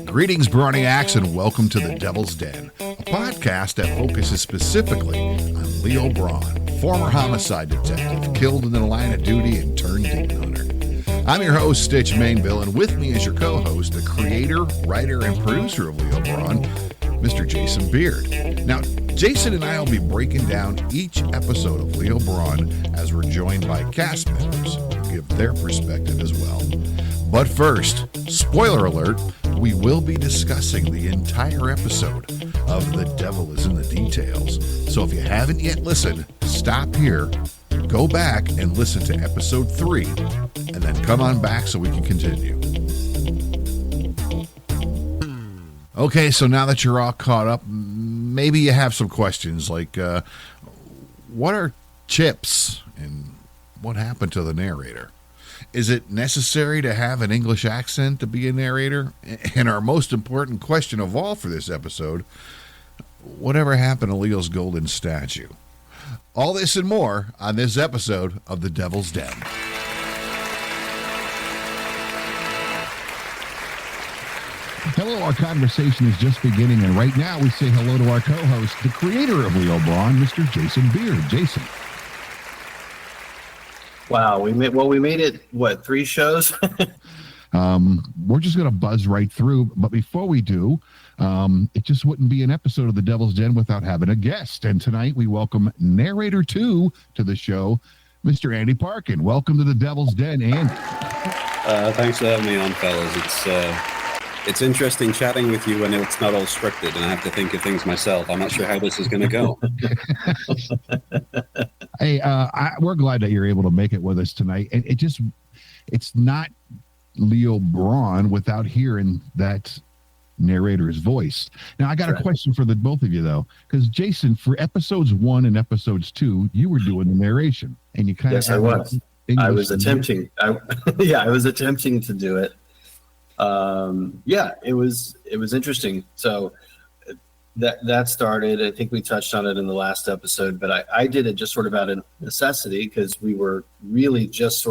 Greetings, Broniacs, and welcome to The Devil's Den, a podcast that focuses specifically on Leo Brawn, former homicide detective, killed in the line of duty and turned demon hunter. I'm your host, Stitch Mainville, and with me is your co-host, the creator, writer, and producer of Leo Brawn, Mr. Jason Beard. Now, Jason and I will be breaking down each episode of Leo Brawn as we're joined by cast members who give their perspective as well. But first, spoiler alert, we will be discussing the entire episode of The Devil is in the Details. So if you haven't yet listened, stop here, go back and listen to episode 3, and then come on back so we can continue. Okay, so now that you're all caught up, maybe you have some questions like, what are chips and what happened to the narrator? Is it necessary to have an English accent to be a narrator? And our most important question of all for this episode, whatever happened to Leo's golden statue? All this and more on this episode of The Devil's Den. Hello, our conversation is just beginning, and right now we say hello to our co-host, the creator of Leo Brawn, Mr. Jason Beard. Jason. Wow, we made it, what, 3 shows? We're just going to buzz right through, but before we do, it just wouldn't be an episode of The Devil's Den without having a guest, and tonight we welcome Narrator 2 to the show, Mr. Andy Parkin. Welcome to The Devil's Den, Andy. Thanks for having me on, fellas. It's interesting chatting with you when it's not all scripted and I have to think of things myself. I'm not sure how this is going to go. Hey, we're glad that you're able to make it with us tonight. And it's not Leo Brawn without hearing that narrator's voice. Now, I got a question for the both of you, though, because Jason, for episodes 1 and episodes 2, you were doing the narration, and you kind of I was. I was attempting. I was attempting to do it. It was interesting. So that started, I think we touched on it in the last episode, but I did it just sort of out of necessity because we were really just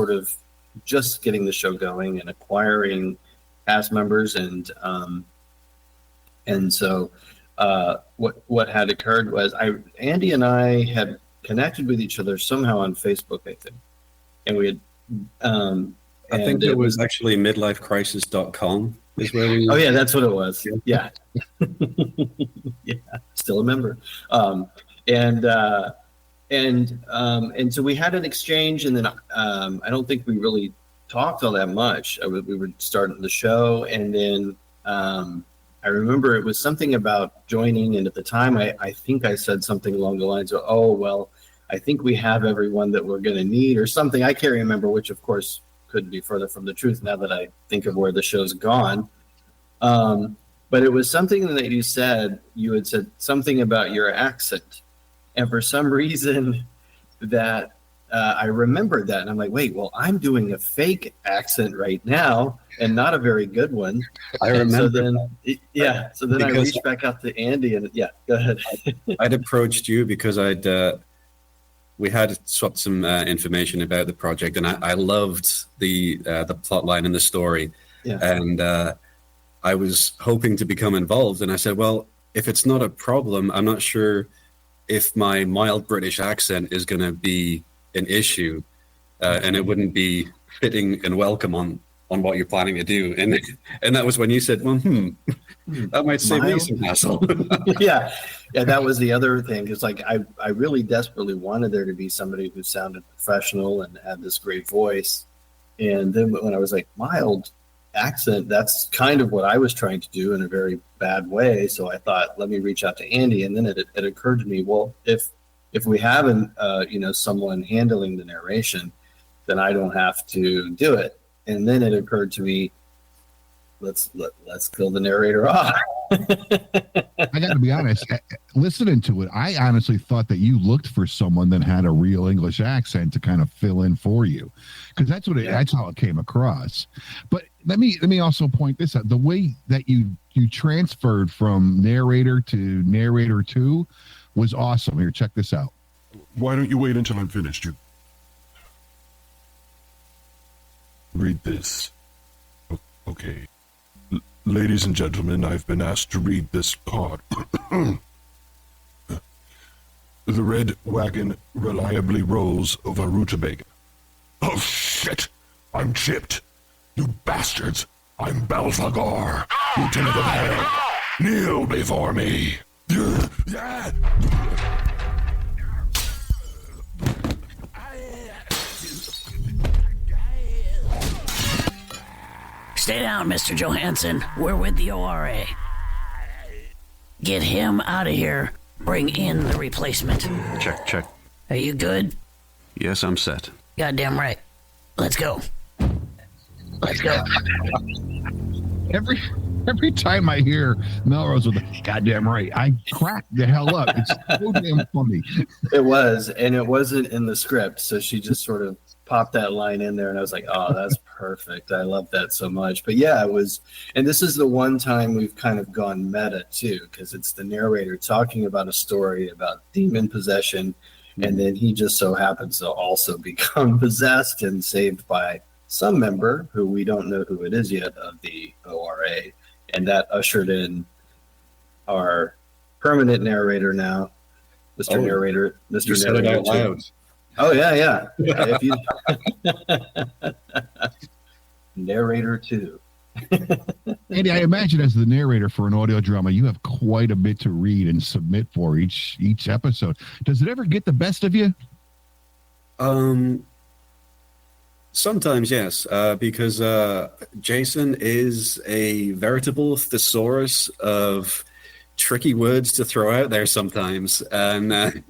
getting the show going and acquiring cast members. And so what had occurred was Andy and I had connected with each other somehow on Facebook, I think. And we had, I think it was actually midlifecrisis.com is where we... Oh, yeah, that's what it was. Yeah. Yeah, still a member. And so we had an exchange, and then I don't think we really talked all that much. We were starting the show, and then I remember it was something about joining, and at the time I think I said something along the lines of, oh, well, I think we have everyone that we're going to need, or something. I can't remember, which, of course, couldn't be further from the truth now that I think of where the show's gone. But it was something that you had said something about your accent. And for some reason that I remembered that. And I'm like, wait, well, I'm doing a fake accent right now and not a very good one. I remember. So then I reached back out to Andy and go ahead. I'd approached you because we had swapped some information about the project, and I loved the plot line and the story. Yeah. And I was hoping to become involved. And I said, well, if it's not a problem, I'm not sure if my mild British accent is going to be an issue, and it wouldn't be fitting and welcome on what you're planning to do. And that was when you said, well, that might save me some hassle. Yeah, that was the other thing. It's like I really desperately wanted there to be somebody who sounded professional and had this great voice. And then when I was like, mild accent, that's kind of what I was trying to do in a very bad way. So I thought, let me reach out to Andy. And then it occurred to me, well, if we have someone handling the narration, then I don't have to do it. And then it occurred to me, let's kill the narrator off. I got to be honest, listening to it, I honestly thought that you looked for someone that had a real English accent to kind of fill in for you, because that's how it came across. But let me also point this out: the way that you transferred from narrator to narrator 2 was awesome. Here, check this out. Why don't you wait until I'm finished? read this. Okay. Ladies and gentlemen, I've been asked to read this card. The red wagon reliably rolls over rutabaga. Oh, shit! I'm chipped! You bastards! I'm Belphegor, Lieutenant of Hell! Kneel before me! Stay down, Mr. Johansson. We're with the ORA. Get him out of here. Bring in the replacement. Check. Are you good? Yes, I'm set. Goddamn right. Let's go. Let's go. Every time I hear Melrose with the goddamn right, I crack the hell up. It's so damn funny. It was, and it wasn't in the script, so she just sort of popped that line in there, and I was like, oh, that's perfect. I love that so much. But yeah, it was, and this is the one time we've kind of gone meta too, because it's the narrator talking about a story about demon possession, and then he just so happens to also become possessed and saved by some member who we don't know who it is yet of the ORA. And that ushered in our permanent narrator now, Mr. Narrator, Mr. You said it out loud. Oh, yeah. If you... Narrator 2. Andy, I imagine as the narrator for an audio drama, you have quite a bit to read and submit for each episode. Does it ever get the best of you? Sometimes, yes, because Jason is a veritable thesaurus of tricky words to throw out there sometimes. And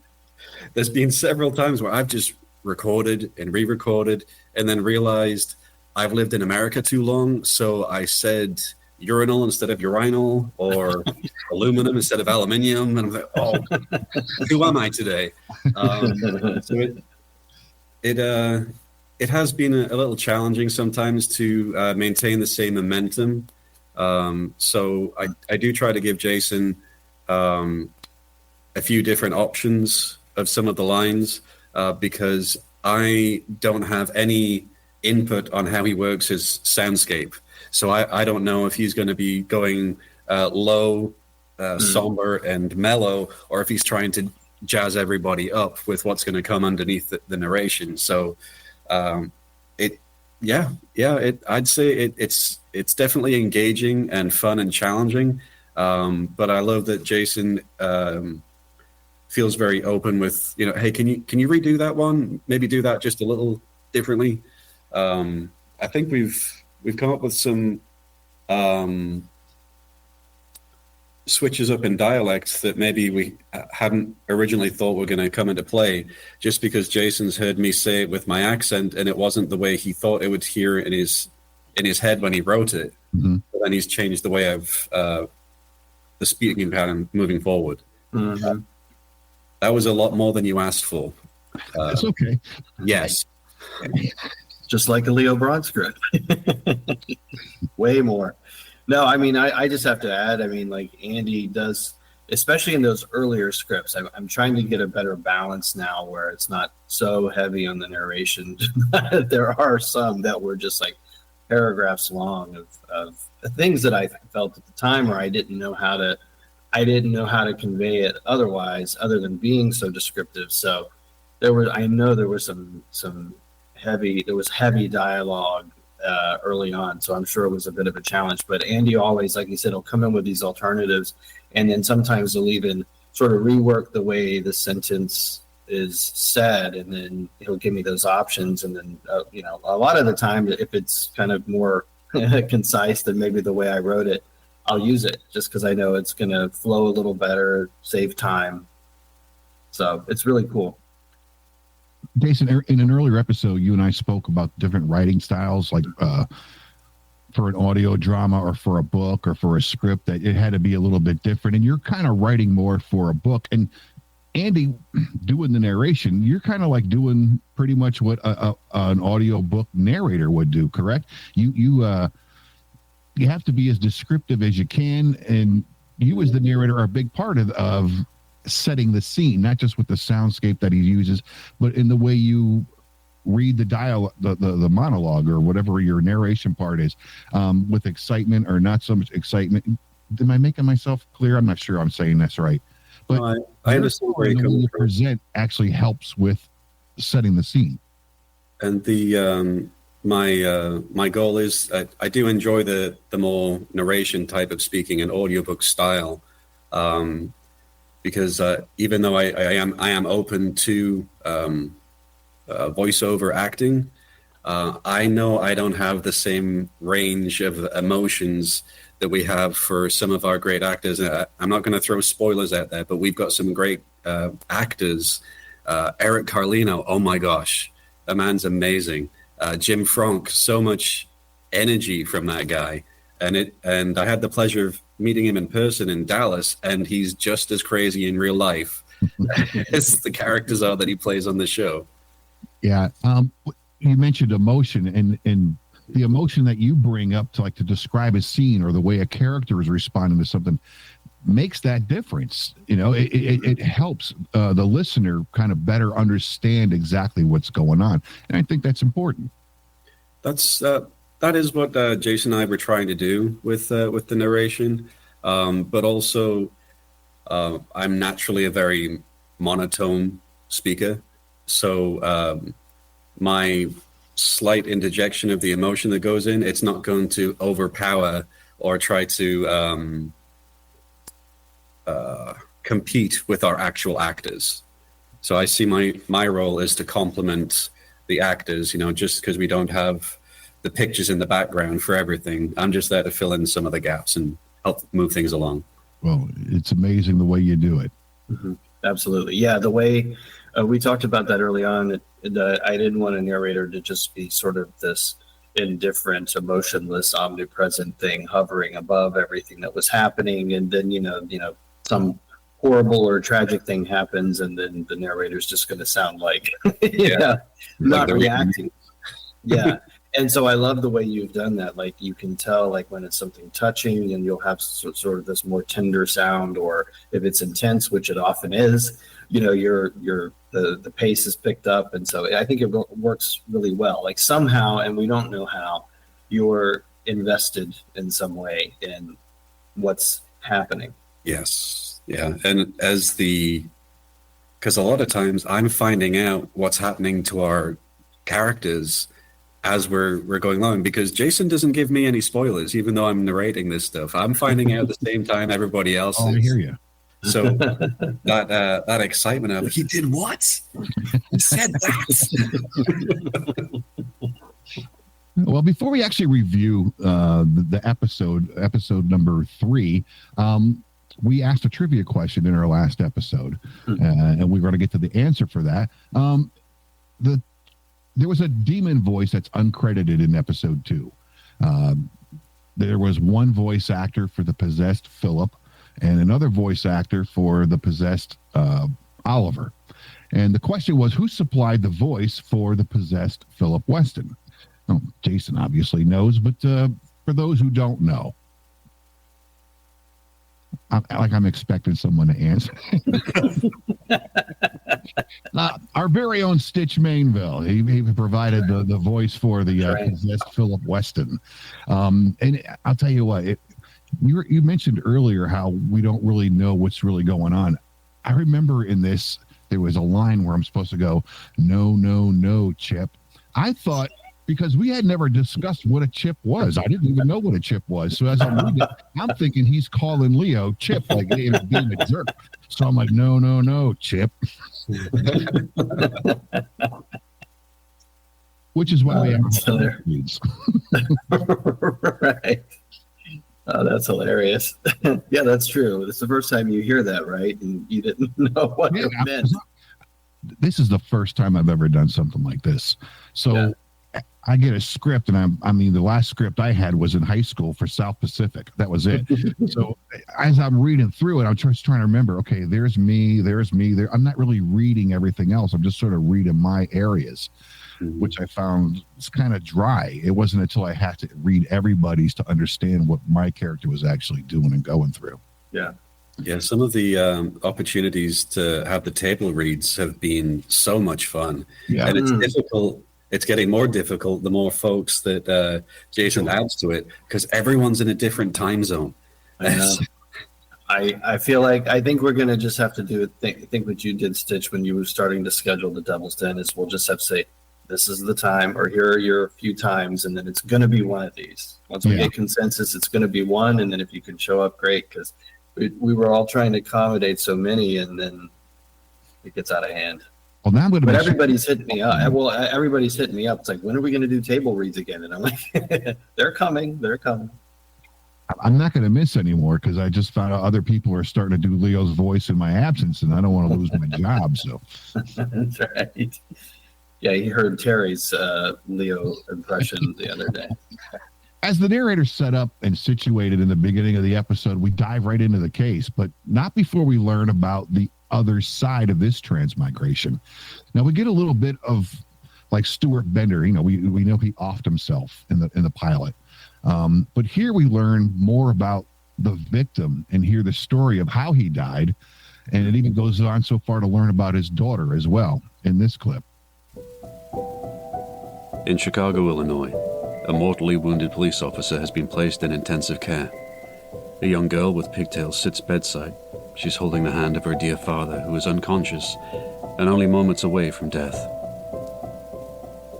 there's been several times where I've just recorded and re-recorded and then realized I've lived in America too long, so I said urinal instead of urinal, or aluminum instead of aluminium, and I'm like, oh, who am I today? So it has been a little challenging sometimes to maintain the same momentum. So I do try to give Jason a few different options of some of the lines because I don't have any input on how he works his soundscape. So I don't know if he's going to be going low, somber, and mellow, or if he's trying to jazz everybody up with what's going to come underneath the narration. So I'd say it's definitely engaging and fun and challenging. But I love that Jason feels very open with, hey, can you redo that one? Maybe do that just a little differently. I think we've come up with some switches up in dialects that maybe we hadn't originally thought were going to come into play, just because Jason's heard me say it with my accent and it wasn't the way he thought it would hear in his head when he wrote it. Mm-hmm. But then he's changed the way of the speaking pattern moving forward. Mm-hmm. That was a lot more than you asked for. That's okay. Yes. Just like a Leo Brawn script. Way more. No, I mean, I just have to add, like Andy does, especially in those earlier scripts, I'm trying to get a better balance now where it's not so heavy on the narration. There are some that were just like paragraphs long of things that I felt at the time where I didn't know how to convey it otherwise, other than being so descriptive. So there was some heavy dialogue early on, so I'm sure it was a bit of a challenge. But Andy always, like he said, will come in with these alternatives, and then sometimes he'll even sort of rework the way the sentence is said, and then he'll give me those options. And then a lot of the time, if it's kind of more concise than maybe the way I wrote it, I'll use it just because I know it's going to flow a little better, save time. So it's really cool. Jason, in an earlier episode, you and I spoke about different writing styles, like for an audio drama or for a book or for a script, that it had to be a little bit different. And you're kind of writing more for a book. And Andy, doing the narration, you're kind of like doing pretty much what an audio book narrator would do, correct? You have to be as descriptive as you can. And you as the narrator are a big part of setting the scene, not just with the soundscape that he uses, but in the way you read the dialogue, the monologue, or whatever your narration part is, with excitement or not so much excitement. Am I making myself clear? I'm not sure I'm saying this right, but no, I understand where the way you present actually helps with setting the scene. And the my goal is I do enjoy the more narration type of speaking and audiobook style, because even though I am open to voiceover acting, I know I don't have the same range of emotions that we have for some of our great actors. I'm not going to throw spoilers out there, but we've got some great actors. Eric Carlino, oh my gosh, that man's amazing. Jim Frank, so much energy from that guy. And I had the pleasure of meeting him in person in Dallas, and he's just as crazy in real life as the characters are that he plays on the show. Yeah. You mentioned emotion, and the emotion that you bring up to describe a scene or the way a character is responding to something makes that difference. It helps the listener kind of better understand exactly what's going on. And I think that's important. That is what Jason and I were trying to do with the narration. But also, I'm naturally a very monotone speaker. So my slight interjection of the emotion that goes in, it's not going to overpower or try to compete with our actual actors. So I see my role is to complement the actors, just because we don't have the pictures in the background for everything. I'm just there to fill in some of the gaps and help move things along. Well, it's amazing the way you do it. Mm-hmm. Absolutely. Yeah, the way we talked about that early on, I didn't want a narrator to just be sort of this indifferent, emotionless, omnipresent thing hovering above everything that was happening. And then, some horrible or tragic thing happens, and then the narrator's just going to sound like, not reacting. Yeah. And so I love the way you've done that. Like, you can tell, when it's something touching, and you'll have sort of this more tender sound, or if it's intense, which it often is, the pace is picked up. And so I think it works really well. Somehow, and we don't know how, you're invested in some way in what's happening. Yes. Yeah. And because a lot of times I'm finding out what's happening to our characters as we're going along, because Jason doesn't give me any spoilers, even though I'm narrating this stuff. I'm finding out at the same time everybody else is. I hear you. So that excitement of, he did what? He said that. Well, before we actually review the episode number 3, we asked a trivia question in our last episode, and we're going to get to the answer for that. There was a demon voice that's uncredited in episode 2. There was one voice actor for the possessed Philip, and another voice actor for the possessed Oliver. And the question was, who supplied the voice for the possessed Philip Weston? Well, Jason obviously knows, but for those who don't know, I'm expecting someone to answer. Our very own Stitch Mainville. He provided the voice for the possessed Philip Weston. And I'll tell you what, you mentioned earlier how we don't really know what's really going on. I remember in this, there was a line where I'm supposed to go, no, no, no, Chip. I thought, because we had never discussed what a chip was. I didn't even know what a chip was. So as I'm reading it, I'm thinking he's calling Leo Chip, being a jerk. So I'm like, no, no, no, Chip. Which is why we have reads. Right. Oh, that's hilarious. Yeah, that's true. It's the first time you hear that, right? And you didn't know what it meant. This is the first time I've ever done something like this. So I get a script, and the last script I had was in high school for South Pacific. That was it. So as I'm reading through it, I'm just trying to remember, okay, there's me there. I'm not really reading everything else. I'm just sort of reading my areas, which I found was kind of dry. It wasn't until I had to read everybody's to understand what my character was actually doing and going through. Yeah. Yeah, some of the opportunities to have the table reads have been so much fun. Yeah. And it's difficult it's getting more difficult the more folks that Jason adds to it, because everyone's in a different time zone. I feel like I think we're gonna just have to do it. Think what you did, Stitch, when you were starting to schedule the Devil's Den, is we'll just have to say, this is the time, or here are your few times, and then it's gonna be one of these. Once we get consensus, it's gonna be one, and then if you can show up, great, because we were all trying to accommodate so many, and then it gets out of hand. Well, now I'm going to. But everybody's hitting me up. Well, everybody's hitting me up. It's like, when are we going to do table reads again? And I'm like, they're coming. They're coming. I'm not going to miss anymore because I just found out other people are starting to do Leo's voice in my absence, and I don't want to lose my job. So that's right. Yeah, he heard Terry's Leo impression the other day. As the narrator set up and situated in the beginning of the episode, we dive right into the case, but not before we learn about the other side of this transmigration. Now we get a little bit of like Stuart Bender. You know, we know he offed himself in the pilot, but here we learn more about the victim and hear the story of how he died, and it even goes on so far to learn about his daughter as well in this clip. In Chicago, Illinois, a mortally wounded police officer has been placed in intensive care. A young girl with pigtails sits bedside. She's holding the hand of her dear father, who is unconscious and only moments away from death.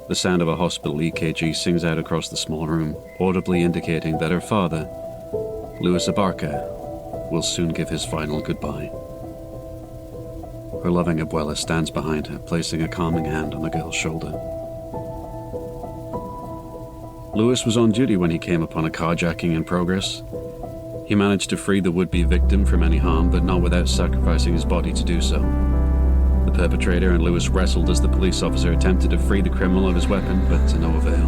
The sound of a hospital EKG sings out across the small room, audibly indicating that her father, Louis Abarca, will soon give his final goodbye. Her loving abuela stands behind her, placing a calming hand on the girl's shoulder. Louis was on duty when he came upon a carjacking in progress. He managed to free the would-be victim from any harm, but not without sacrificing his body to do so. The perpetrator and Louis wrestled as the police officer attempted to free the criminal of his weapon, but to no avail.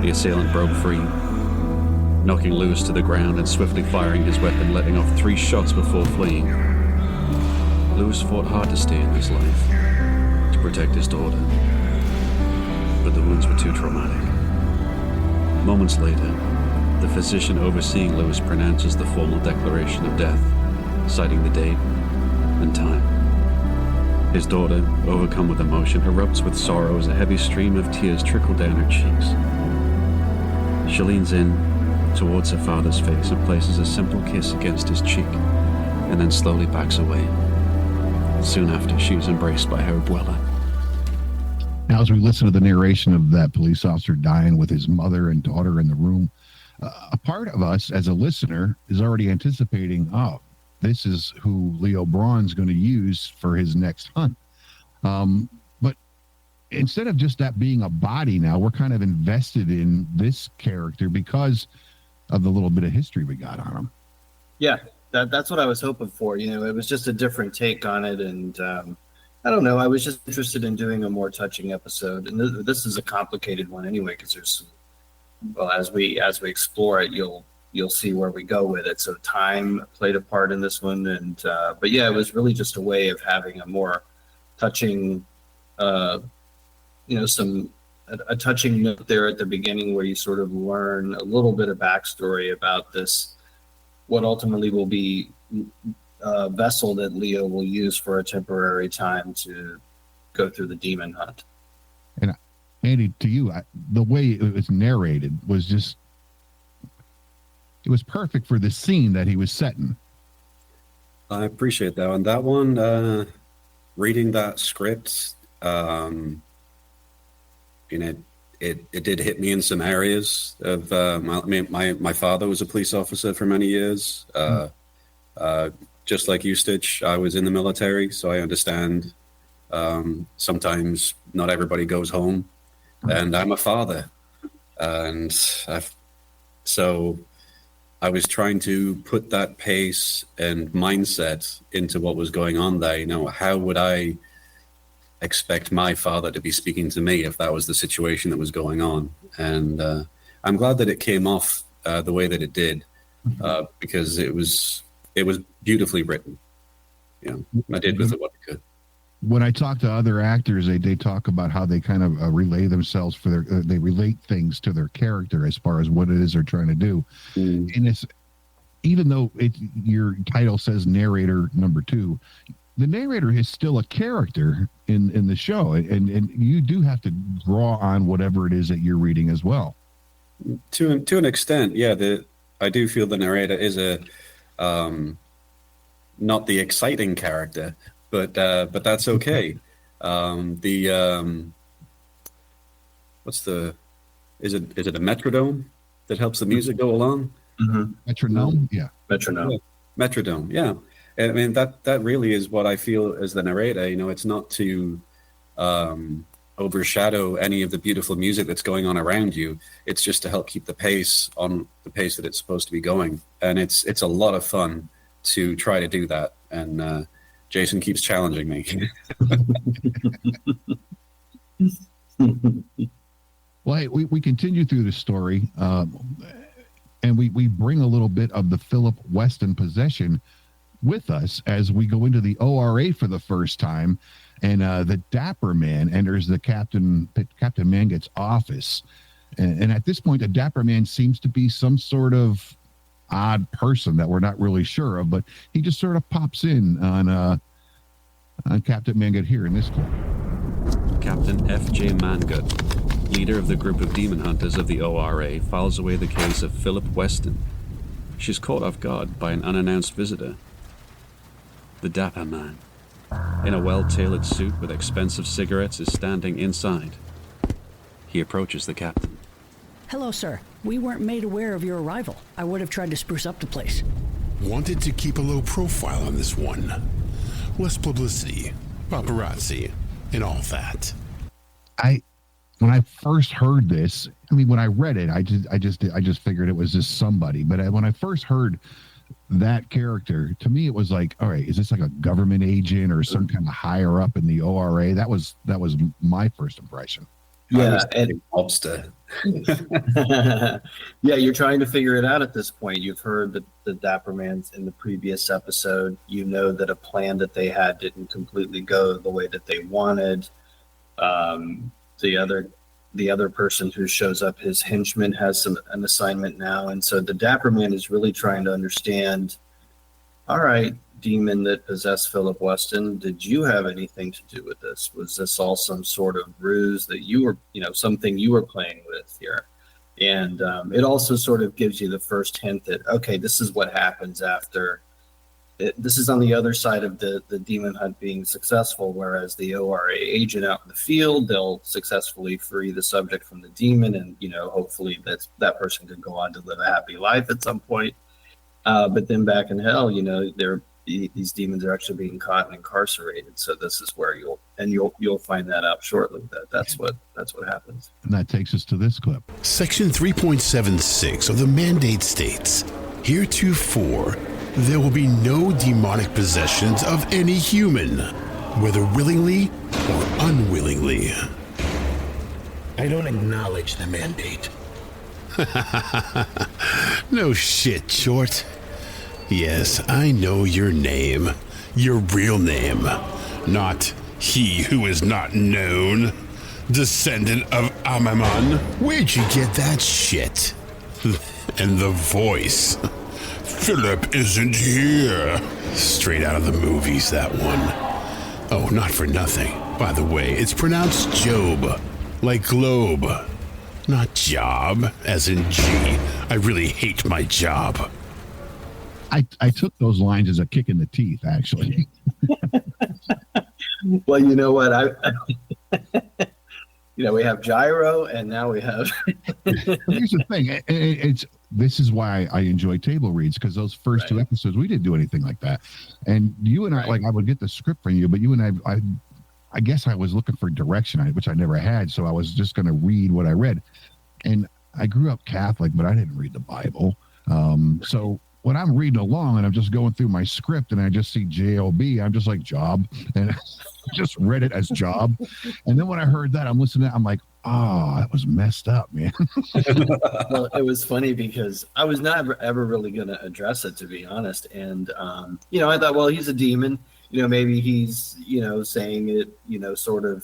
The assailant broke free, knocking Louis to the ground and swiftly firing his weapon, letting off 3 shots before fleeing. Louis fought hard to stay in his life, to protect his daughter, but the wounds were too traumatic. Moments later, the physician overseeing Louis pronounces the formal declaration of death, citing the date and time. His daughter, overcome with emotion, erupts with sorrow as a heavy stream of tears trickle down her cheeks. She leans in towards her father's face and places a simple kiss against his cheek, and then slowly backs away. Soon after, she is embraced by her abuela. Now, as we listen to the narration of that police officer dying with his mother and daughter in the room, a part of us as a listener is already anticipating, oh, this is who Leo Brawn's going to use for his next hunt. But instead of just that being a body now, we're kind of invested in this character because of the little bit of history we got on him. Yeah, that's what I was hoping for. You know, it was just a different take on it. And I don't know, I was just interested in doing a more touching episode. And this is a complicated one anyway, because there's, well, as we explore it, you'll see where we go with it. So time played a part in this one, and but yeah, it was really just a way of having a more touching, a touching note there at the beginning where you sort of learn a little bit of backstory about this, what ultimately will be a vessel that Leo will use for a temporary time to go through the demon hunt. And Andy, to you, the way it was narrated was just, it was perfect for the scene that he was setting. I appreciate that. And that one, reading that script, it did hit me in some areas of, my father was a police officer for many years. Just like you, Stitch, I was in the military, so I understand sometimes not everybody goes home. And I'm a father, and so I was trying to put that pace and mindset into what was going on there. You know, how would I expect my father to be speaking to me if that was the situation that was going on? And I'm glad that it came off the way that it did, because it was beautifully written. You know, I did with it what I could. When I talk to other actors, they talk about how they kind of relay themselves for their, they relate things to their character as far as what it is they're trying to do. And it's, even though your title says narrator number 2, the narrator is still a character in the show, and you do have to draw on whatever it is that you're reading as well. To an extent, yeah. I do feel the narrator is a not the exciting character, but that's okay. Is it a metronome that helps the music go along? Mm-hmm. Metronome, yeah. Metronome. Yeah. Metronome, yeah. I mean, that really is what I feel as the narrator. You know, it's not to overshadow any of the beautiful music that's going on around you. It's just to help keep the pace on the pace that it's supposed to be going. And it's a lot of fun to try to do that. And Jason keeps challenging me. Well, hey, we continue through the story, and we bring a little bit of the Philip Weston possession with us as we go into the ORA for the first time, and the Dapper Man enters the Captain Manget's office, and at this point, the Dapper Man seems to be some sort of odd person that we're not really sure of, but he just sort of pops in on Captain Manget here in this clip. Captain F.J. Mangut, leader of the group of demon hunters of the ORA, files away the case of Philip Weston. She's caught off guard by an unannounced visitor. The Dapper Man, in a well-tailored suit with expensive cigarettes, is standing inside. He approaches the captain. Hello, sir. We weren't made aware of your arrival. I would have tried to spruce up the place. Wanted to keep a low profile on this one. Less publicity, paparazzi, and all that. When I first heard this, I mean, when I read it, I just figured it was just somebody. But when I first heard that character, to me, it was like, all right, is this like a government agent or some kind of higher up in the ORA? That was my first impression. Yeah, and Lobster. yeah, you're trying to figure it out at this point. You've heard the Dapper Man's in the previous episode. You know that a plan that they had didn't completely go the way that they wanted. The other person who shows up, his henchman, has an assignment now, and so the Dapper Man is really trying to understand. All right, demon that possessed Philip Weston, did you have anything to do with this? Was this all some sort of ruse that you were, something you were playing with here? And it also sort of gives you the first hint that, okay, this is what happens after. This is on the other side of the demon hunt being successful, whereas the ORA agent out in the field, they'll successfully free the subject from the demon, and hopefully that person could go on to live a happy life at some point. But then back in hell, these demons are actually being caught and incarcerated. So this is where you'll find that out shortly. That's what happens. And that takes us to this clip. Section 3.76 of the mandate states, heretofore, there will be no demonic possessions of any human, whether willingly or unwillingly. I don't acknowledge the mandate. No shit, Short. Yes, I know your name. Your real name. Not he who is not known. Descendant of Amaman. Where'd you get that shit? And the voice. Philip isn't here. Straight out of the movies, that one. Oh, not for nothing. By the way, it's pronounced Job, like globe. Not job, as in G. I really hate my job. I took those lines as a kick in the teeth, actually. Well, you know what? We have gyro, and now we have. Here's the thing. This is why I enjoy table reads, because those first two episodes, we didn't do anything like that. And you and I, I would get the script from you, but you and I guess I was looking for direction, which I never had. So I was just going to read what I read. And I grew up Catholic, but I didn't read the Bible. So when I'm reading along and I'm just going through my script and I just see J-O-B, I'm just like job. And I just read it as job. And then when I heard that, I'm listening, I'm like, oh, that was messed up, man. Well, it was funny because I was not ever really going to address it, to be honest. And, I thought, well, he's a demon. Maybe he's, saying it, sort of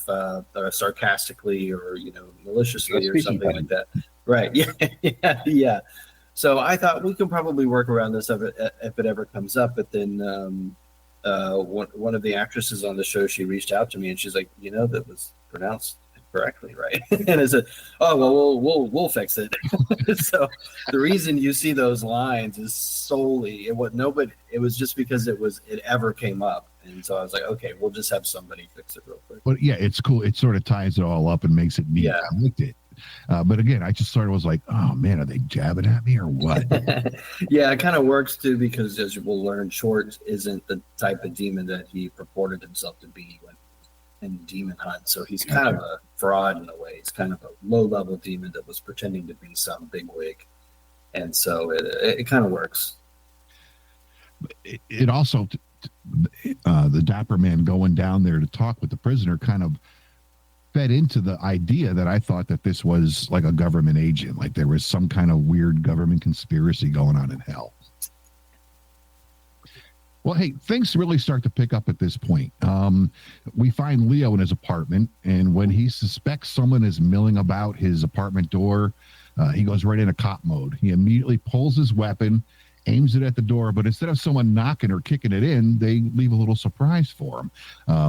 sarcastically or, maliciously or something like that. Right. Yeah. So I thought we could probably work around this if it ever comes up. But then one of the actresses on the show, she reached out to me and she's like, that was pronounced correctly, right? And I said, oh, well, we'll fix it. So the reason you see those lines is solely it was just because it ever came up. And so I was like, okay, we'll just have somebody fix it real quick. But yeah, it's cool. It sort of ties it all up and makes it neat. Yeah. I liked it. But again, I just sort of was like, oh man, are they jabbing at me or what? Yeah, it kind of works too, because as we'll learn, Short isn't the type of demon that he purported himself to be when in Demon Hunt. So he's kind of a fraud in a way. He's kind of a low-level demon that was pretending to be some bigwig. And so it kind of works. It also, the Dapper Man going down there to talk with the prisoner kind of fed into the idea that I thought that this was like a government agent, like there was some kind of weird government conspiracy going on in hell. Well, hey, things really start to pick up at this point. We find Leo in his apartment, and when he suspects someone is milling about his apartment door, he goes right into cop mode. He immediately pulls his weapon, aims it at the door, but instead of someone knocking or kicking it in, they leave a little surprise for him.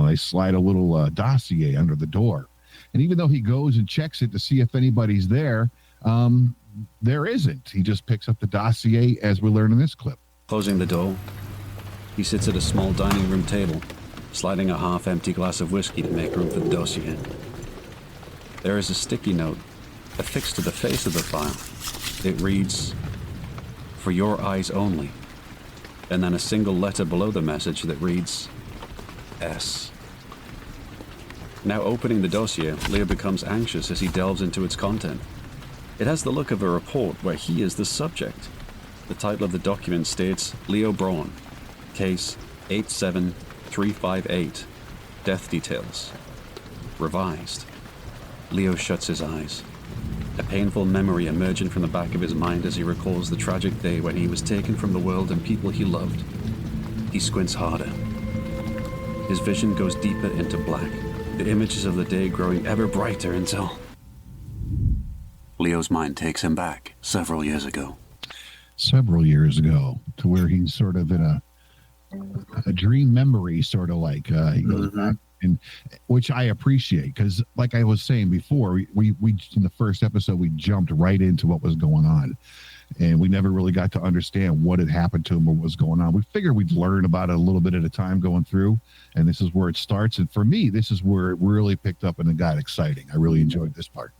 They slide a little dossier under the door. And even though he goes and checks it to see if anybody's there, there isn't. He just picks up the dossier, as we learn in this clip. Closing the door, he sits at a small dining room table, sliding a half-empty glass of whiskey to make room for the dossier. There is a sticky note affixed to the face of the file. It reads, "For your eyes only," and then a single letter below the message that reads, S. Now opening the dossier, Leo becomes anxious as he delves into its content. It has the look of a report where he is the subject. The title of the document states, Leo Brawn, Case 87358, Death Details. Revised. Leo shuts his eyes. A painful memory emerging from the back of his mind as he recalls the tragic day when he was taken from the world and people he loved. He squints harder. His vision goes deeper into black, the images of the day growing ever brighter until Leo's mind takes him back several years ago. Several years ago, to where he's sort of in a dream memory, sort of like he goes back, and which I appreciate, because like I was saying before, we in the first episode we jumped right into what was going on, and we never really got to understand what had happened to him or what was going on. We figured we'd learn about it a little bit at a time going through, and this is where it starts. And for me, this is where it really picked up and it got exciting. I really enjoyed this part.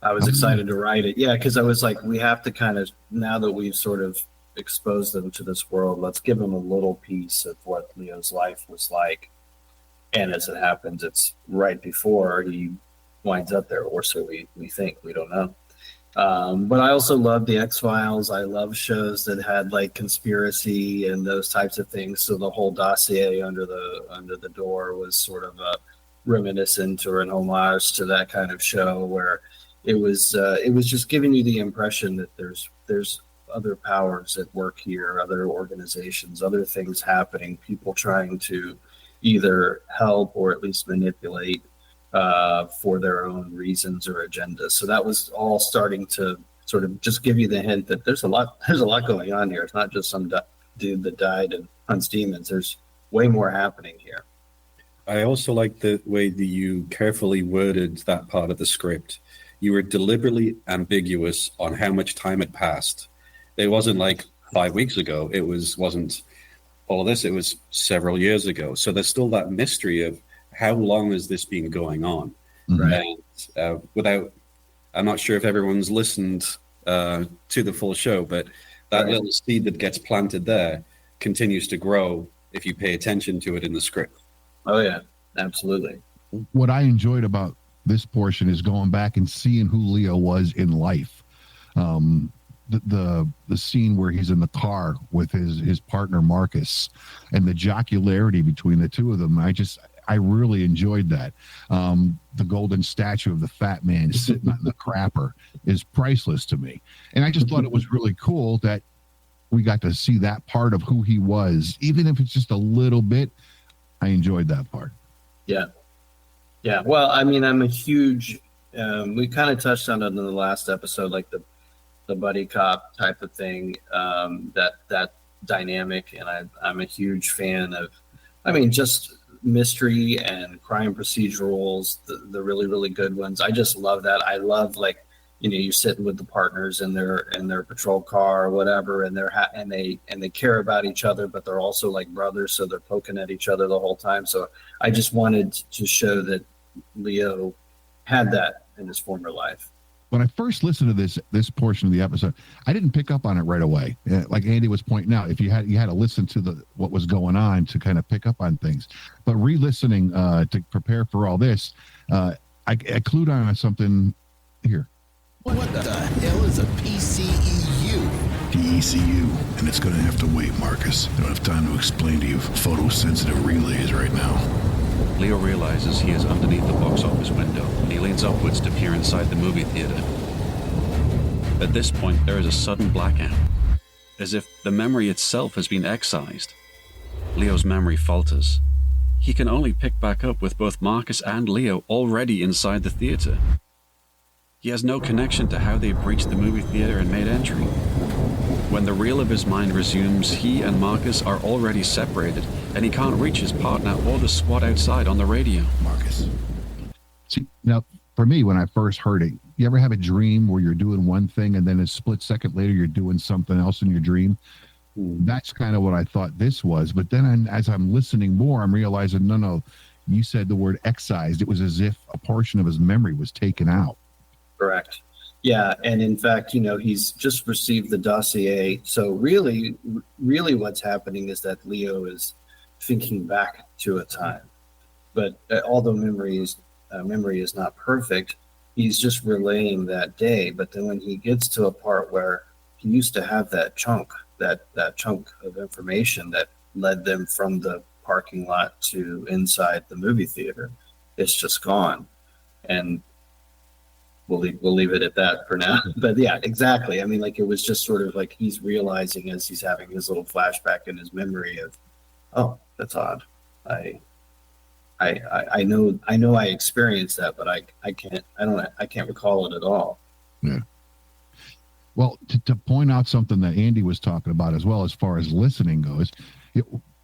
I was excited to write it. Yeah, because I was like, we have to kind of, now that we've sort of exposed them to this world, let's give them a little piece of what Leo's life was like. And as it happens, it's right before he winds up there, or so we think. We don't know. But I also love the X-Files. I love shows that had like conspiracy and those types of things. So the whole dossier under the door was sort of a reminiscent or an homage to that kind of show, where it was just giving you the impression that there's other powers at work here, other organizations, other things happening, people trying to either help or at least manipulate for their own reasons or agendas. So that was all starting to sort of just give you the hint that there's a lot going on here. It's not just some dude that died and hunts demons. There's way more happening here. I also like the way that you carefully worded that part of the script. You were deliberately ambiguous on how much time had passed. It wasn't like 5 weeks ago. It wasn't all of this. It was several years ago. So there's still that mystery of how long has this been going on? Right. And I'm not sure if everyone's listened to the full show, but that little seed that gets planted there continues to grow if you pay attention to it in the script. Oh yeah, absolutely. What I enjoyed about this portion is going back and seeing who Leo was in life. The scene where he's in the car with his partner Marcus, and the jocularity between the two of them, I really enjoyed that. The golden statue of the fat man sitting on the crapper is priceless to me, and I just thought it was really cool that we got to see that part of who he was, even if it's just a little bit. I enjoyed that part. Yeah. Well, I mean, I'm a huge. We kind of touched on it in the last episode, like the buddy cop type of thing, that dynamic, and I'm a huge fan I mean, just mystery and crime procedurals, the really, really good ones. I just love that. I love, like, you're sitting with the partners in their patrol car or whatever, and they care about each other, but they're also like brothers, so they're poking at each other the whole time. So I just wanted to show that Leo had that in his former life. When I first listened to this portion of the episode, I didn't pick up on it right away. Like Andy was pointing out, if you had to listen to what was going on to kind of pick up on things. But re-listening to prepare for all this, I clued on something here. What the hell is a PCEU? PECU, and it's going to have to wait, Marcus. I don't have time to explain to you photosensitive relays right now. Leo realizes he is underneath the box office window, and he leans upwards to peer inside the movie theater. At this point, there is a sudden blackout, as if the memory itself has been excised. Leo's memory falters. He can only pick back up with both Marcus and Leo already inside the theater. He has no connection to how they breached the movie theater and made entry. When the reel of his mind resumes, he and Marcus are already separated, and he can't reach his partner or the squad outside on the radio. Marcus. See, now, for me, when I first heard it, you ever have a dream where you're doing one thing and then a split second later you're doing something else in your dream? That's kind of what I thought this was. But then as I'm listening more, I'm realizing, no, you said the word excised. It was as if a portion of his memory was taken out. Correct. Yeah, and in fact, he's just received the dossier. So really what's happening is that Leo is thinking back to a time. But although memory is not perfect, he's just relaying that day. But then when he gets to a part where he used to have that chunk of information that led them from the parking lot to inside the movie theater, it's just gone. And we'll leave it at that for now. But yeah, exactly. I mean, like, it was just sort of like he's realizing as he's having his little flashback in his memory of, oh, that's odd. I know I experienced that, but I can't recall it at all. Yeah. Well, to point out something that Andy was talking about as well, as far as listening goes,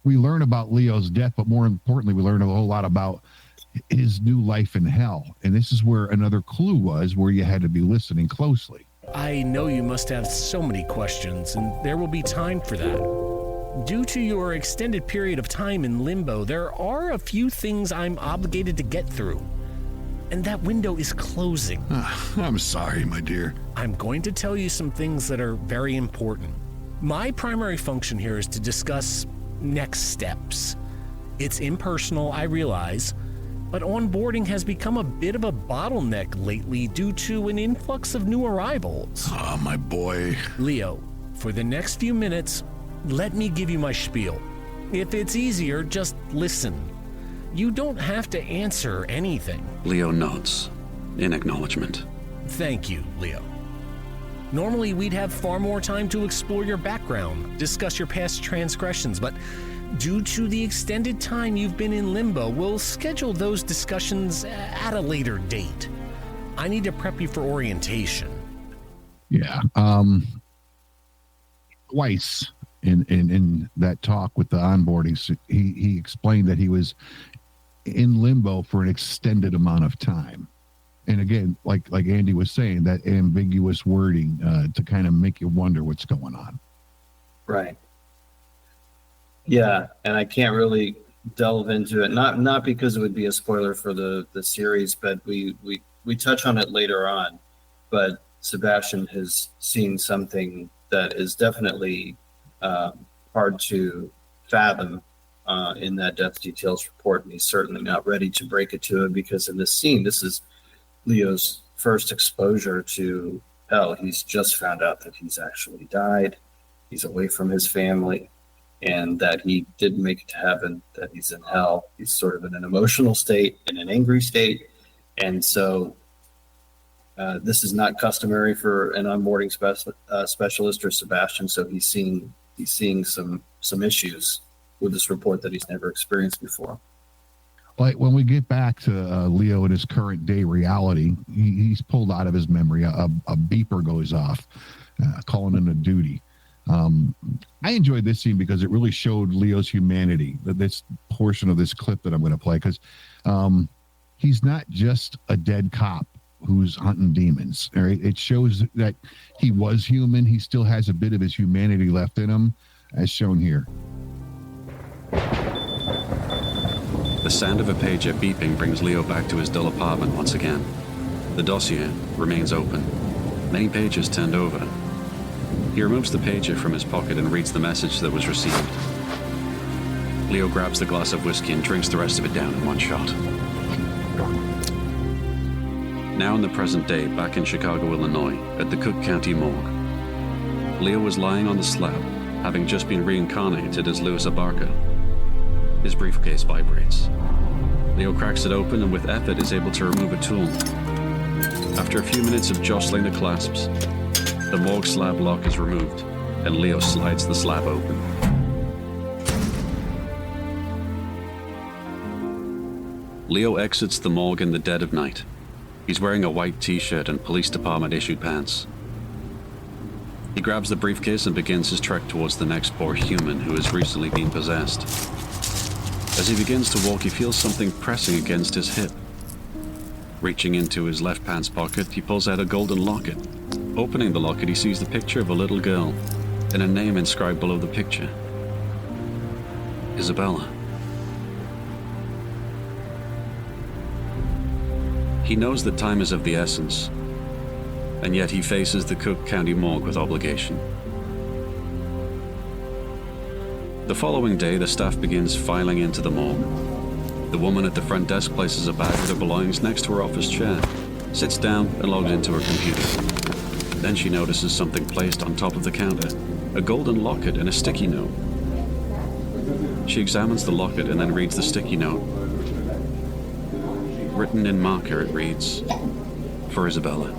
we learn about Leo's death, but more importantly, we learn a whole lot about his new life in hell. And this is where another clue was, where you had to be listening closely. I know you must have so many questions, and there will be time for that. Due to your extended period of time in limbo, there are a few things I'm obligated to get through. And that window is closing. I'm sorry, my dear. I'm going to tell you some things that are very important. My primary function here is to discuss next steps. It's impersonal, I realize, but onboarding has become a bit of a bottleneck lately due to an influx of new arrivals. Oh, my boy. Leo, for the next few minutes, let me give you my spiel. If it's easier, just listen. You don't have to answer anything. Leo nods in acknowledgement. Thank you, Leo. Normally, we'd have far more time to explore your background, discuss your past transgressions, but due to the extended time you've been in limbo, we'll schedule those discussions at a later date. I need to prep you for orientation. Yeah. Twice in that talk with the onboarding, he explained that he was in limbo for an extended amount of time. And again, like Andy was saying, that ambiguous wording to kind of make you wonder what's going on. Right. Yeah, and I can't really delve into it, not because it would be a spoiler for the series, but we touch on it later on. But Sebastian has seen something that is definitely hard to fathom in that death details report, and he's certainly not ready to break it to him, because in this scene, this is Leo's first exposure to hell. He's just found out that he's actually died. He's away from his family, and that he didn't make it to heaven, that he's in hell. He's sort of in an emotional state, in an angry state. And so this is not customary for an onboarding specialist or Sebastian. So he's seeing some issues with this report that he's never experienced before. Like when we get back to Leo in his current day reality, he's pulled out of his memory. A beeper goes off, calling him to duty. I enjoyed this scene because it really showed Leo's humanity. This portion of this clip that I'm going to play, because he's not just a dead cop who's hunting demons. All right, it shows that he was human. He still has a bit of his humanity left in him, as shown here. The sound of a pager beeping brings Leo back to his dull apartment once again. The dossier remains open. Many pages turned over. He removes the pager from his pocket and reads the message that was received. Leo grabs the glass of whiskey and drinks the rest of it down in one shot. Now in the present day, back in Chicago, Illinois, at the Cook County morgue. Leo was lying on the slab, having just been reincarnated as Louis Abarca. His briefcase vibrates. Leo cracks it open and with effort is able to remove a tool. After a few minutes of jostling the clasps, the morgue slab lock is removed, and Leo slides the slab open. Leo exits the morgue in the dead of night. He's wearing a white t-shirt and police department issued pants. He grabs the briefcase and begins his trek towards the next poor human who has recently been possessed. As he begins to walk, he feels something pressing against his hip. Reaching into his left pants pocket, he pulls out a golden locket. Opening the locket, he sees the picture of a little girl and a name inscribed below the picture. Isabella. He knows that time is of the essence, and yet he faces the Cook County morgue with obligation. The following day, the staff begins filing into the morgue. The woman at the front desk places a bag with her belongings next to her office chair, sits down and logs into her computer. Then she notices something placed on top of the counter, a golden locket and a sticky note. She examines the locket and then reads the sticky note. Written in marker, it reads, "For Isabella."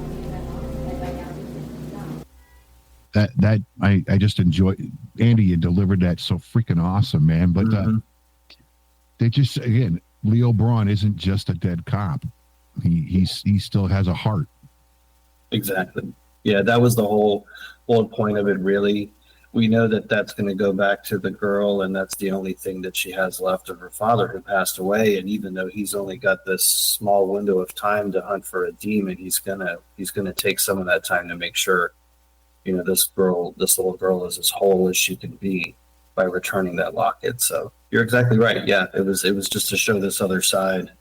That I just enjoy. Andy, you delivered that so freaking awesome, man. But they just, again, Leo Brawn isn't just a dead cop. He still has a heart. Exactly. Yeah, that was the whole point of it, really. We know that that's going to go back to the girl, and that's the only thing that she has left of her father who passed away. And even though he's only got this small window of time to hunt for a demon, he's gonna take some of that time to make sure, you know, this little girl is as whole as she can be by returning that locket. So you're exactly right. Yeah, it was just to show this other side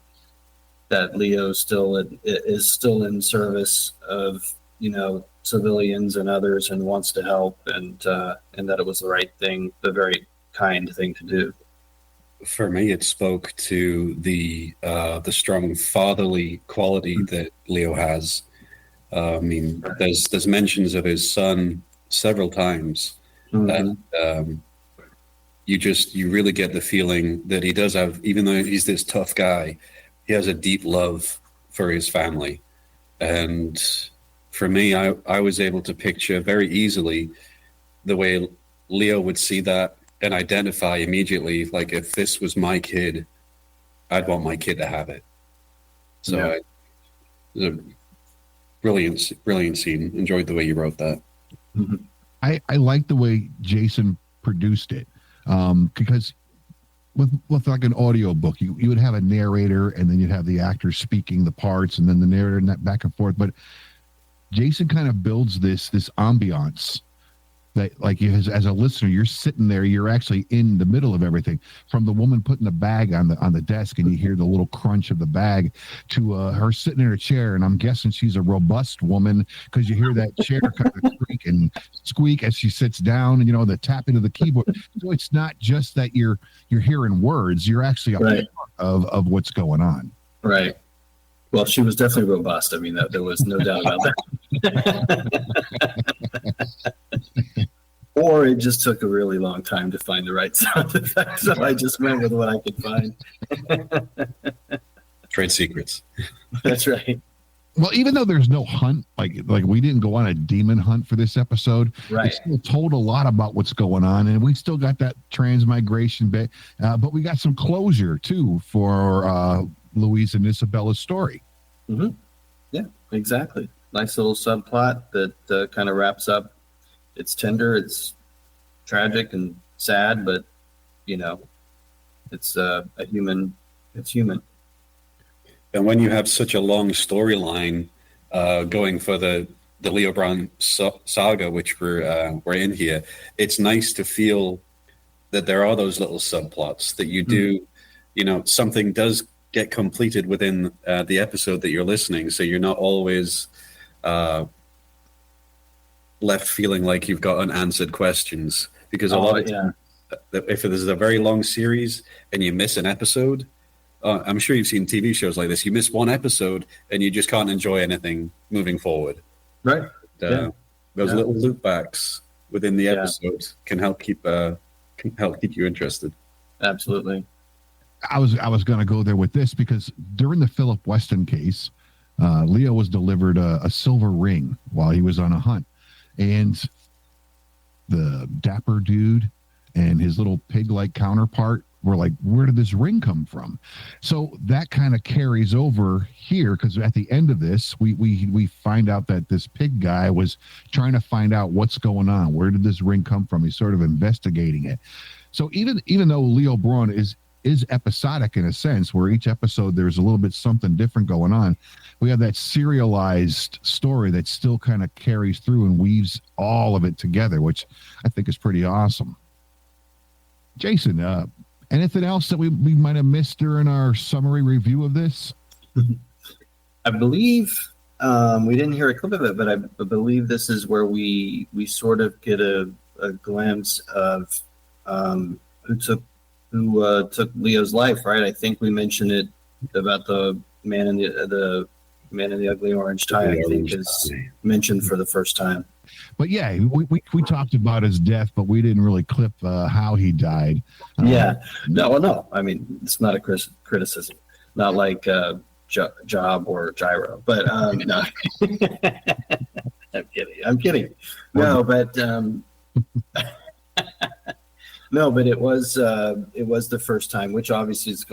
that Leo is still in service of, you know, civilians and others, and wants to help, and that it was the right thing, the very kind thing to do. For me, it spoke to the strong fatherly quality that Leo has. I mean, there's mentions of his son several times, and you really get the feeling that he does have, even though he's this tough guy, he has a deep love for his family. And for me, I was able to picture very easily the way Leo would see that and identify immediately, like, if this was my kid, I'd want my kid to have it. So yeah. It was a brilliant scene. Enjoyed the way you wrote that. Mm-hmm. I like the way Jason produced it, because with like an audio book, you would have a narrator, and then you'd have the actors speaking the parts, and then the narrator, and that back and forth. But Jason kind of builds this ambiance that, like, as a listener, you're sitting there, you're actually in the middle of everything, from the woman putting the bag on the desk, and you hear the little crunch of the bag, to her sitting in her chair, and I'm guessing she's a robust woman, because you hear that chair kind of creak and squeak as she sits down, and, you know, the tapping of the keyboard. So it's not just that you're hearing words, you're actually a part of what's going on. Right. Well, she was definitely robust. I mean, there was no doubt about that. Or it just took a really long time to find the right sound effect, so I just went with what I could find. Trade secrets. That's right. Well, even though there's no hunt, like we didn't go on a demon hunt for this episode, right, it still told a lot about what's going on, and we still got that transmigration bit, but we got some closure too for Louise and Isabella's story. Mm-hmm. Yeah, exactly. Nice little subplot that kind of wraps up. It's tender. It's tragic and sad, but it's a human. It's human. And when you have such a long storyline going for the Leo Brawn saga, which we're in here, it's nice to feel that there are those little subplots that you do. Something does get completed within the episode that you're listening, so you're not always left feeling like you've got unanswered questions. Because a lot of times, if this is a very long series and you miss an episode, I'm sure you've seen TV shows like this. You miss one episode and you just can't enjoy anything moving forward. Right. Those little loopbacks within the episode can help keep you interested. Absolutely. I was going to go there with this because during the Philip Weston case, Leo was delivered a silver ring while he was on a hunt, and the dapper dude and his little pig-like counterpart were like, where did this ring come from? So that kind of carries over here, because at the end of this, we find out that this pig guy was trying to find out what's going on. Where did this ring come from? He's sort of investigating it. So even though Leo Brawn is episodic in a sense, where each episode there's a little bit something different going on, we have that serialized story that still kind of carries through and weaves all of it together, which I think is pretty awesome. Jason, anything else that we might have missed during our summary review of this? I believe we didn't hear a clip of it, but I believe this is where we sort of get a glimpse of who took Leo's life, right? I think we mentioned it about the man in the ugly orange tie. I think is mentioned for the first time. But yeah, we talked about his death, but we didn't really clip how he died. No. I mean, it's not a criticism, not like Job or Gyro, but no. I'm kidding. No, but no, but it was the first time, which obviously is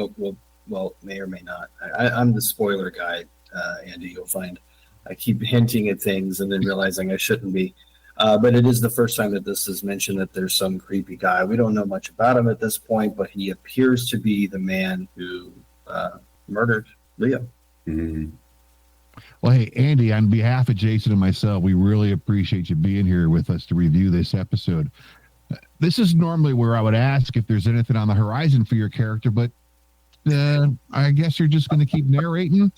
well may or may not. I'm the spoiler guy, Andy. You'll find I keep hinting at things and then realizing I shouldn't be. But it is the first time that this is mentioned, that there's some creepy guy. We don't know much about him at this point, but he appears to be the man who murdered Leo. Mm-hmm. Well, hey, Andy, on behalf of Jason and myself, we really appreciate you being here with us to review this episode. This is normally where I would ask if there's anything on the horizon for your character, but I guess you're just going to keep narrating.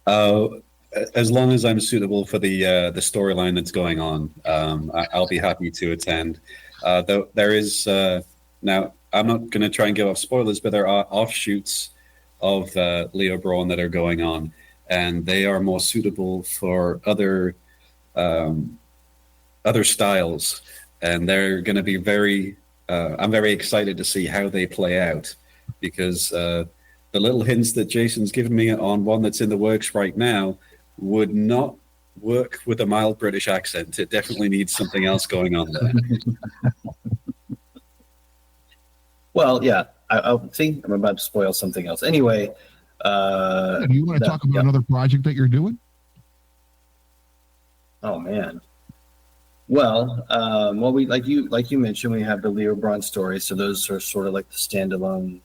As long as I'm suitable for the storyline that's going on, I'll be happy to attend. Though there is now, I'm not going to try and give off spoilers, but there are offshoots of Leo Brawn that are going on, and they are more suitable for other styles, and they're going to be very. I'm very excited to see how they play out, because the little hints that Jason's given me on one that's in the works right now would not work with a mild British accent. It definitely needs something else going on there. Well, yeah, I'll see. I'm about to spoil something else. Anyway, do you want to talk about another project that you're doing? Oh man. Well, we like you mentioned, we have the Leo Brawn story. So those are sort of like the standalone.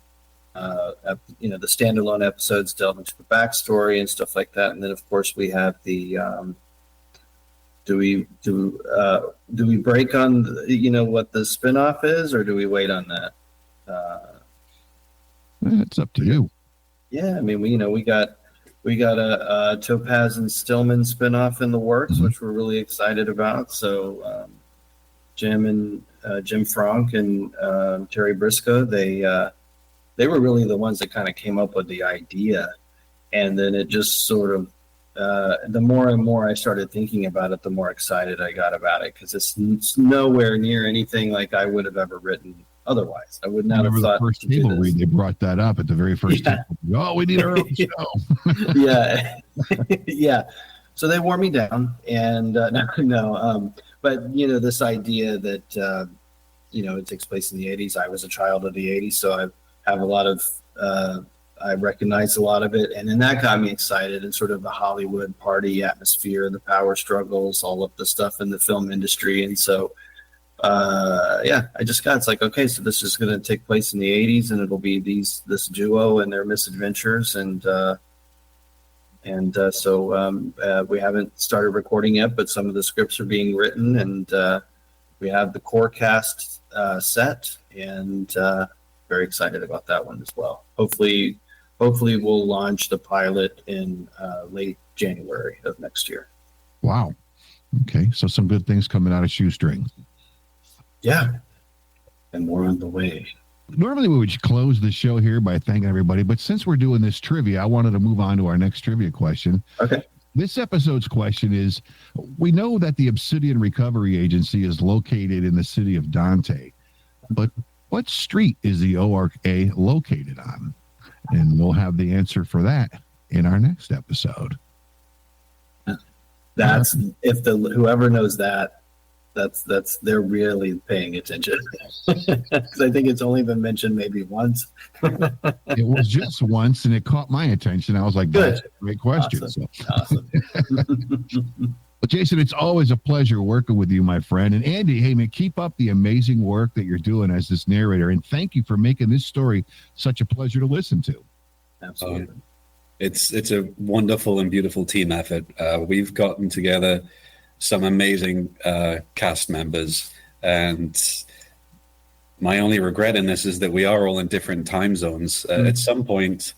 The standalone episodes delve into the backstory and stuff like that, and then of course we have the do we break on what the spinoff is, or do we wait on that? It's up to you. Yeah, I mean, we got a Topaz and Stillman spinoff in the works, which we're really excited about. So Jim Franck and Terry Briscoe, they were really the ones that kind of came up with the idea. And then it just sort of, the more and more I started thinking about it, the more excited I got about it, because it's nowhere near anything like I would have ever written otherwise. I would not have thought. The first table read, they brought that up at the very first table. Oh, we need our own show. Yeah. Yeah. So they wore me down, and but this idea that it takes place in the 80s. I was a child of the 80s, so I have a lot of I recognized a lot of it, and then that got me excited, and sort of the Hollywood party atmosphere, the power struggles, all of the stuff in the film industry. And so it's like, okay, so this is going to take place in the 80s, and it'll be this duo and their misadventures. So we haven't started recording yet, but some of the scripts are being written, and we have the core cast set, and very excited about that one as well. Hopefully we'll launch the pilot in late January of next year. Wow. Okay, so some good things coming out of Shoestring. Yeah, and more on the way. Normally we would close the show here by thanking everybody, but since we're doing this trivia, I wanted to move on to our next trivia question. Okay. This episode's question is, we know that the Obsidian Recovery Agency is located in the city of Dante, but what street is the ORA located on? And we'll have the answer for that in our next episode. That's whoever knows that's they're really paying attention. Because I think it's only been mentioned maybe once. It was just once, and it caught my attention. I was like, good. That's a great question. Awesome. Well, Jason, it's always a pleasure working with you, my friend. And Andy, hey, man, keep up the amazing work that you're doing as this narrator. And thank you for making this story such a pleasure to listen to. Absolutely. It's a wonderful and beautiful team effort. We've gotten together some amazing cast members, and my only regret in this is that we are all in different time zones. At some point,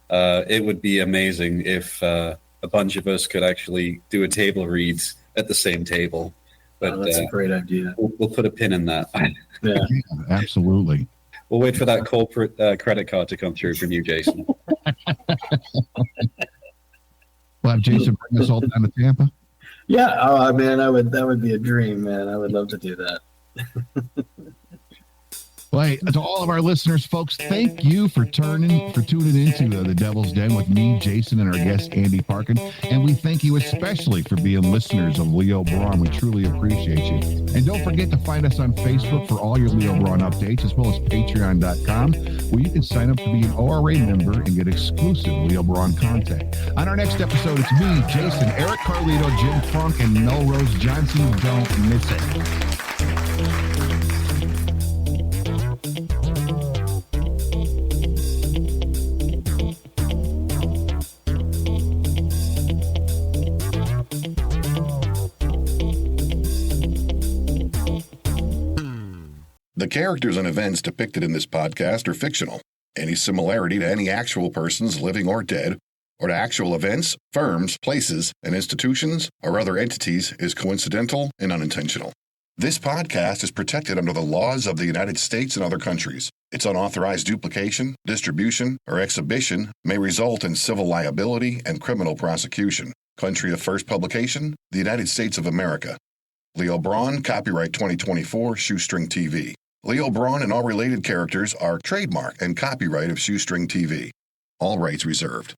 it would be amazing if a bunch of us could actually do a table read at the same table. But that's a great idea. We'll put a pin in that. Yeah, absolutely. We'll wait for that corporate credit card to come through from you, Jason. We'll have Jason bring us all down to Tampa. Yeah, oh man, that would be a dream, man. I would love to do that. Well, hey, to all of our listeners, folks, thank you for tuning into the Devil's Den with me, Jason, and our guest, Andy Parkin. And we thank you especially for being listeners of Leo Brawn. We truly appreciate you. And don't forget to find us on Facebook for all your Leo Brawn updates, as well as patreon.com, where you can sign up to be an ORA member and get exclusive Leo Brawn content. On our next episode, it's me, Jason, Eric Carlito, Jim Funk, and Melrose Johnson. Don't miss it. The characters and events depicted in this podcast are fictional. Any similarity to any actual persons, living or dead, or to actual events, firms, places, and institutions, or other entities is coincidental and unintentional. This podcast is protected under the laws of the United States and other countries. Its unauthorized duplication, distribution, or exhibition may result in civil liability and criminal prosecution. Country of first publication, the United States of America. Leo Brawn, copyright 2024, Shoestring TV. Leo Brawn and all related characters are trademark and copyright of Shoestring TV. All rights reserved.